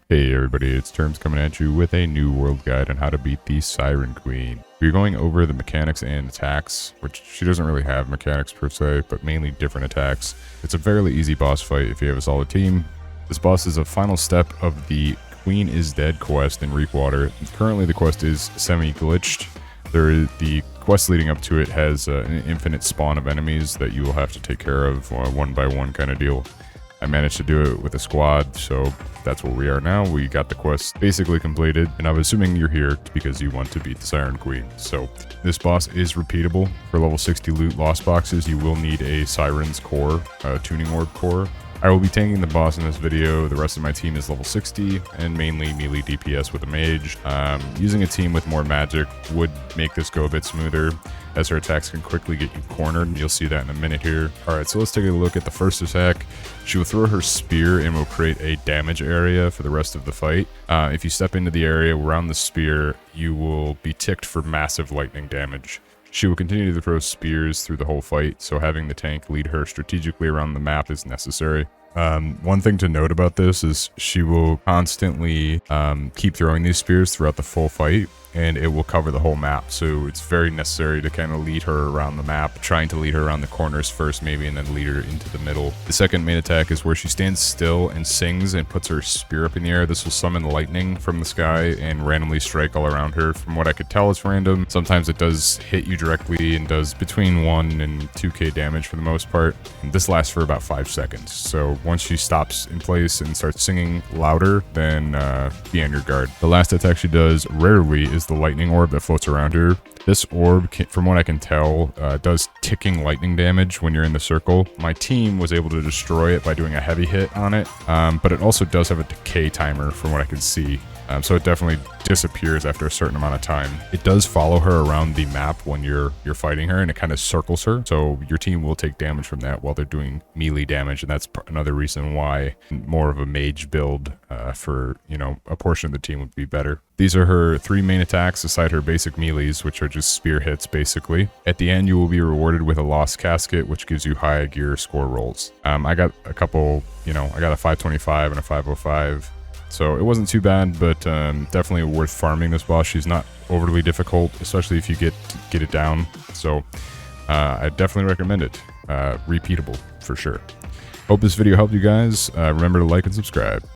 Hey everybody, it's Terms coming at you with a new world guide on how to beat the Siren Queen. We're going over the mechanics and attacks, which she doesn't really have mechanics per se, but mainly different attacks. It's a fairly easy boss fight if you have a solid team. This boss is a final step of the Queen is Dead quest in Reekwater. Currently the quest is semi-glitched. The quest leading up to it has an infinite spawn of enemies that you will have to take care of one by one kind of deal. I managed to do it with a squad, so that's where we are now. We got the quest basically completed, and I'm assuming you're here because you want to beat the Siren Queen. So this boss is repeatable. For level 60 loot lost boxes, you will need a Siren's core, tuning orb core. I will be tanking the boss in this video. The rest of my team is level 60 and mainly melee DPS with a mage. Using a team with more magic would make this go a bit smoother, as her attacks can quickly get you cornered. You'll see that in a minute here. Alright, so let's take a look at the first attack. She will throw her spear and will create a damage area for the rest of the fight. If you step into the area around the spear, you will be ticked for massive lightning damage. She will continue to throw spears through the whole fight, so having the tank lead her strategically around the map is necessary. One thing to note about this is she will constantly keep throwing these spears throughout the full fight, and it will cover the whole map, so it's very necessary to kind of lead her around the map, trying to lead her around the corners first maybe, and then lead her into the middle. The second main attack is where she stands still and sings and puts her spear up in the air. This will summon lightning from the sky and randomly strike all around her. From what I could tell, it's random. Sometimes it does hit you directly and does between 1 and 2k damage for the most part. And this lasts for about 5 seconds, so once she stops in place and starts singing louder, then be on your guard. The last attack she does rarely is the lightning orb that floats around her. This orb, from what I can tell, does ticking lightning damage when you're in the circle. My team was able to destroy it by doing a heavy hit on it, but it also does have a decay timer from what I can see. So it definitely disappears after a certain amount of time. It does follow her around the map when you're fighting her, and it kind of circles her. So your team will take damage from that while they're doing melee damage, and that's another reason why more of a mage build for, you know, a portion of the team would be better. These are her 3 main attacks aside her basic melees, which are just spear hits basically. At the end, you will be rewarded with a lost casket, which gives you high gear score rolls. I got a couple, you know, I got a 525 and a 505. So it wasn't too bad, but definitely worth farming this boss. She's not overly difficult, especially if you get it down. So I definitely recommend it. Repeatable for sure. Hope this video helped you guys. Remember to like and subscribe.